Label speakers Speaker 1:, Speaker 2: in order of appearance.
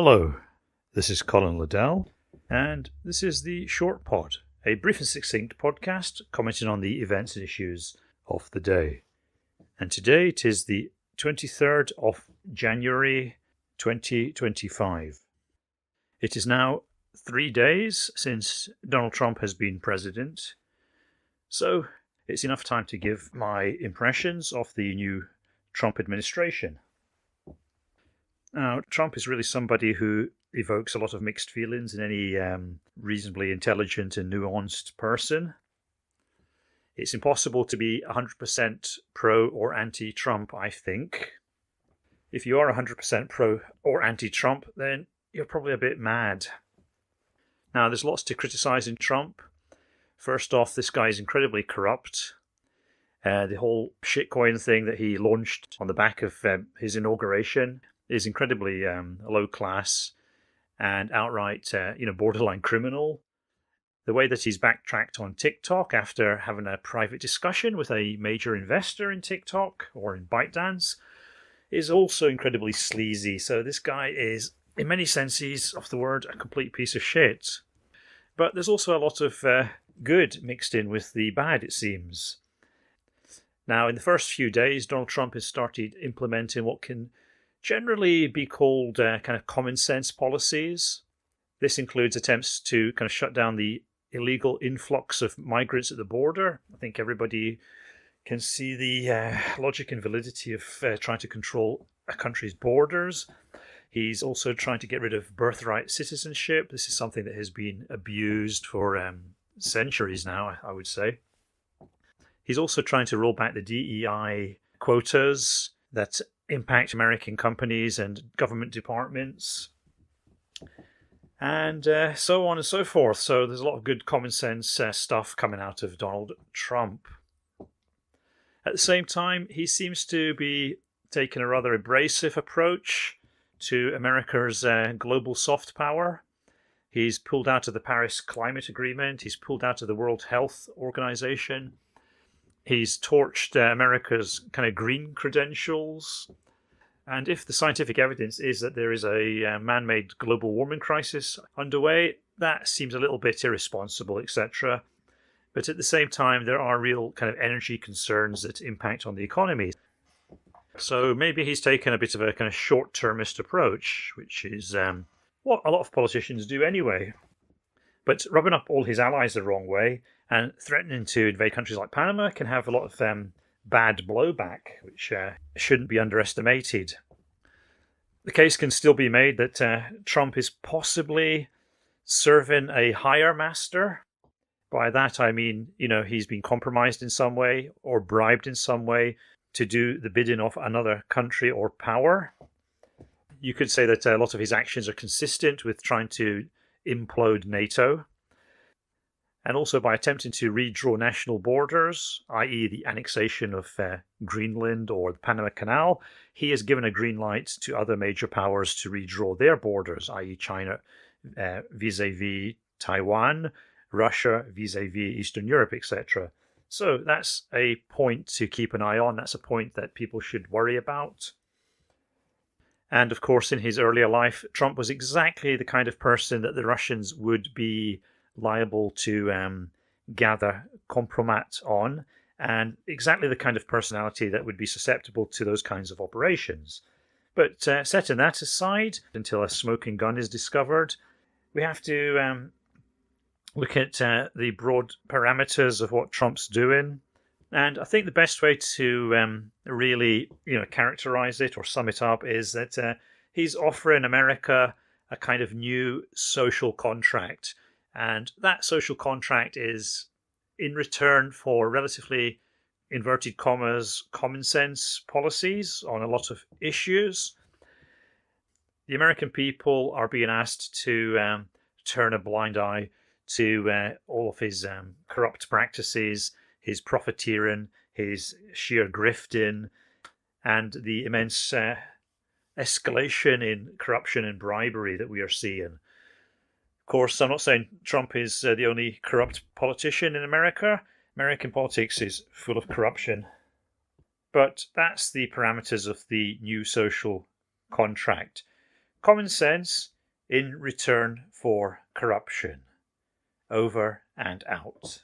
Speaker 1: Hello, this is Colin Liddell, and this is the Shortpod, a brief and succinct podcast commenting on the events and issues of the day. And today it is the 23rd of January 2025. It is now 3 days since Donald Trump has been president, so it's enough time to give my impressions of the new Trump administration. Now, Trump is really somebody who evokes a lot of mixed feelings in any reasonably intelligent and nuanced person. It's impossible to be 100% pro or anti-Trump, I think. If you are 100% pro or anti-Trump, then you're probably a bit mad. Now, there's lots to criticize in Trump. First off, this guy is incredibly corrupt. The whole shitcoin thing that he launched on the back of his inauguration is incredibly low class and outright, borderline criminal. The way that he's backtracked on TikTok after having a private discussion with a major investor in TikTok or in ByteDance is also incredibly sleazy. So this guy is, in many senses of the word, a complete piece of shit. But there's also a lot of good mixed in with the bad, it seems. Now, in the first few days, Donald Trump has started implementing what can generally be called kind of common sense policies. This includes attempts to kind of shut down the illegal influx of migrants at the border. I think everybody can see the logic and validity of trying to control a country's borders. He's also trying to get rid of birthright citizenship. This is something that has been abused for centuries now, I would say. He's also trying to roll back the DEI quotas that impact American companies and government departments, and so on and so forth. So there's a lot of good common sense stuff coming out of Donald Trump. At the same time, he seems to be taking a rather abrasive approach to America's global soft power. He's pulled out of the Paris Climate Agreement. He's pulled out of the World Health Organization. He's torched America's kind of green credentials. And if the scientific evidence is that there is a man-made global warming crisis underway, that seems a little bit irresponsible, etc. But at the same time, there are real kind of energy concerns that impact on the economy. So maybe he's taken a bit of a kind of short-termist approach, which is what a lot of politicians do anyway. But rubbing up all his allies the wrong way and threatening to invade countries like Panama can have a lot of bad blowback, which shouldn't be underestimated. The case can still be made that Trump is possibly serving a higher master. By that I mean, he's been compromised in some way or bribed in some way to do the bidding of another country or power. You could say that a lot of his actions are consistent with trying to implode NATO, and also by attempting to redraw national borders, i.e. the annexation of Greenland or the Panama Canal. He has given a green light to other major powers to redraw their borders, i.e. China vis-a-vis Taiwan, Russia vis-a-vis Eastern Europe, etc. So that's a point to keep an eye on. That's a point that people should worry about. And of course, in his earlier life, Trump was exactly the kind of person that the Russians would be liable to gather compromat on, and exactly the kind of personality that would be susceptible to those kinds of operations. But setting that aside, until a smoking gun is discovered, we have to look at the broad parameters of what Trump's doing. And I think the best way to really characterize it or sum it up is that he's offering America a kind of new social contract. And that social contract is in return for relatively, inverted commas, common sense policies on a lot of issues. The American people are being asked to turn a blind eye to all of his corrupt practices, his profiteering, his sheer grifting, and the immense escalation in corruption and bribery that we are seeing. Of course, I'm not saying Trump is the only corrupt politician in America. American politics is full of corruption. But that's the parameters of the new social contract. Common sense, in return for corruption. Over and out.